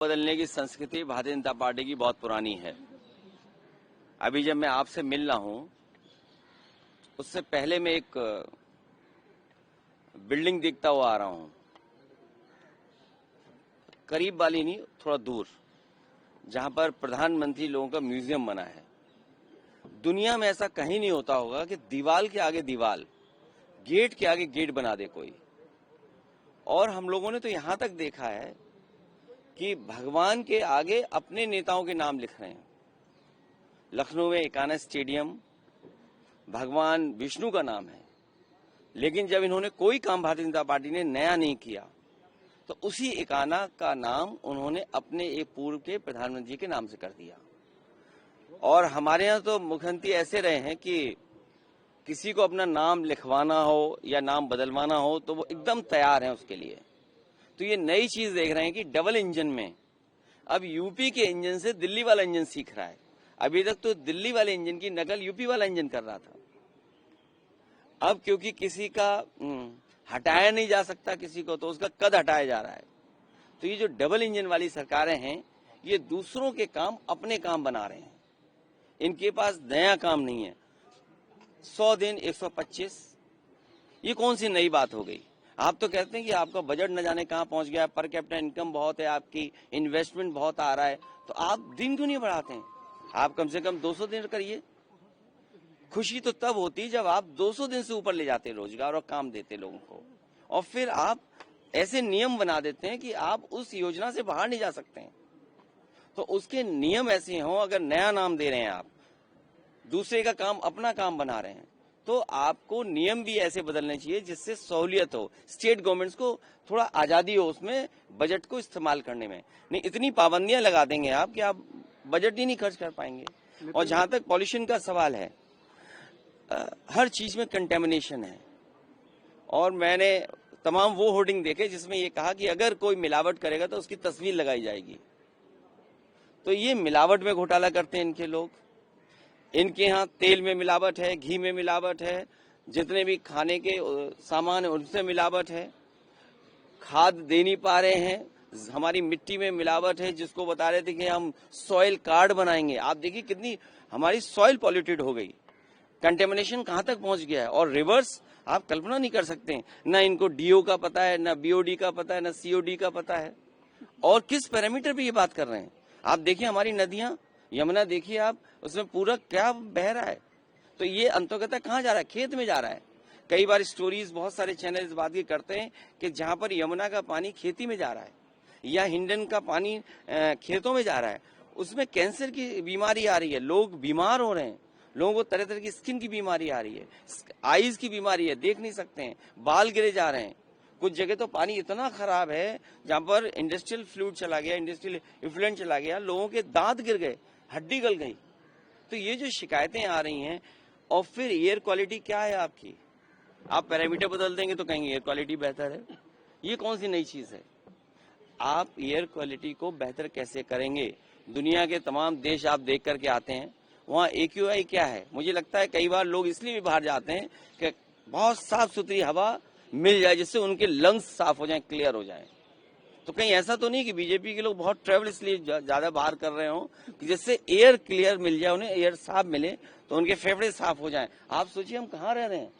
बदलने की संस्कृति भारतीय जनता पार्टी की बहुत पुरानी है। अभी जब मैं आपसे मिल रहा हूं, उससे पहले मैं एक बिल्डिंग देखता हुआ आ रहा हूं, करीब वाली नहीं, थोड़ा दूर, जहां पर प्रधानमंत्री लोगों का म्यूजियम बना है। दुनिया में ऐसा कहीं नहीं होता होगा कि दीवार के आगे दीवार, गेट के आगे गेट बना दे कोई। और हम लोगों ने तो यहां तक देखा है कि भगवान के आगे अपने नेताओं के नाम लिख रहे हैं। लखनऊ में एकाना स्टेडियम भगवान विष्णु का नाम है, लेकिन जब इन्होंने कोई काम भारतीय जनता पार्टी ने नया नहीं किया तो उसी एकाना का नाम उन्होंने अपने एक पूर्व के प्रधानमंत्री के नाम से कर दिया। और हमारे यहाँ तो मुख्यमंत्री ऐसे रहे हैं कि किसी को अपना नाम लिखवाना हो या नाम बदलवाना हो तो वो एकदम तैयार हैं उसके लिए। तो ये नई चीज देख रहे हैं कि डबल इंजन में अब यूपी के इंजन से दिल्ली वाला इंजन सीख रहा है। अभी तक तो दिल्ली वाले इंजन की नकल यूपी वाला इंजन कर रहा था। अब क्योंकि किसी का हटाया नहीं जा सकता किसी को, तो उसका कद हटाया जा रहा है। तो ये जो डबल इंजन वाली सरकारें हैं, ये दूसरों के काम अपने काम बना रहे हैं। इनके पास नया काम नहीं है। 100 दिन 125, ये कौन सी नई बात हो गई? आप तो कहते हैं कि आपका बजट न जाने कहां पहुंच गया, पर कैपिटा इनकम बहुत है, आपकी इन्वेस्टमेंट बहुत आ रहा है, तो आप दिन क्यों नहीं बढ़ाते हैं? आप कम से कम 200 दिन करिए। खुशी तो तब होती जब आप 200 दिन से ऊपर ले जाते रोजगार और काम देते लोगों को, और फिर आप ऐसे नियम बना देते हैं कि आप उस योजना से बाहर नहीं जा सकते हैं। तो उसके नियम ऐसे हों, अगर नया नाम दे रहे हैं आप, दूसरे का काम अपना काम बना रहे हैं, तो आपको नियम भी ऐसे बदलने चाहिए जिससे सहूलियत हो, स्टेट गवर्नमेंट्स को थोड़ा आजादी हो उसमें बजट को इस्तेमाल करने में। नहीं, इतनी पाबंदियां लगा देंगे आप कि आप बजट ही नहीं खर्च कर पाएंगे। और जहां तक पॉल्यूशन का सवाल है, हर चीज में कंटेमिनेशन है। और मैंने तमाम वो होर्डिंग देखे जिसमें ये कहा कि अगर कोई मिलावट करेगा तो उसकी तस्वीर लगाई जाएगी। तो ये मिलावट में घोटाला करते हैं इनके लोग। इनके यहाँ तेल में मिलावट है, घी में मिलावट है, जितने भी खाने के सामान है उनसे मिलावट है, खाद दे नहीं पा रहे हैं, हमारी मिट्टी में मिलावट है, जिसको बता रहे थे कि हम सॉइल कार्ड बनाएंगे। आप देखिए कितनी हमारी सॉइल पॉल्यूटेड हो गई, कंटेमिनेशन कहां तक पहुंच गया है। और रिवर्स आप कल्पना नहीं कर सकते, ना इनको डीओ का पता है, ना बीओडी का पता है, ना सीओडी का पता है, और किस पैरामीटर पे ये बात कर रहे हैं। आप देखिए हमारी नदियां, यमुना देखिए आप, उसमें पूरा क्या बह रहा है। तो ये अंतर्गत कहाँ जा रहा है? खेत में जा रहा है। कई बार स्टोरीज बहुत सारे चैनल इस बात की करते हैं कि जहां पर यमुना का पानी खेती में जा रहा है या हिंडन का पानी खेतों में जा रहा है, उसमें कैंसर की बीमारी आ रही है, लोग बीमार हो रहे हैं, लोगों को तरह तरह की स्किन की बीमारी आ रही है, आईज की बीमारी है, देख नहीं सकते हैं, बाल गिरे जा रहे हैं। कुछ जगह तो पानी इतना खराब है जहां पर इंडस्ट्रियल फ्लूइड चला गया, इंडस्ट्रियल इफ्लुएंट चला गया, लोगों के दांत गिर गए, हड्डी गल गई। तो ये जो शिकायतें आ रही हैं, और फिर एयर क्वालिटी क्या है आपकी? आप पैरामीटर बदल देंगे तो कहेंगे एयर क्वालिटी बेहतर है। ये कौन सी नई चीज है? आप एयर क्वालिटी को बेहतर कैसे करेंगे? दुनिया के तमाम देश आप देख करके आते हैं, वहाँ AQI क्या है? मुझे लगता है कई बार लोग इसलिए भी बाहर जाते हैं कि बहुत साफ सुथरी हवा मिल जाए जिससे उनके लंग्स साफ हो जाएं, क्लियर हो जाएं। तो कहीं ऐसा तो नहीं कि बीजेपी के लोग बहुत ट्रेवल इसलिए ज्यादा बाहर कर रहे हो कि जिससे एयर क्लियर मिल जाए, उन्हें एयर साफ मिले तो उनके फेफड़े साफ हो जाएं। आप सोचिए हम कहाँ रह रहे हैं।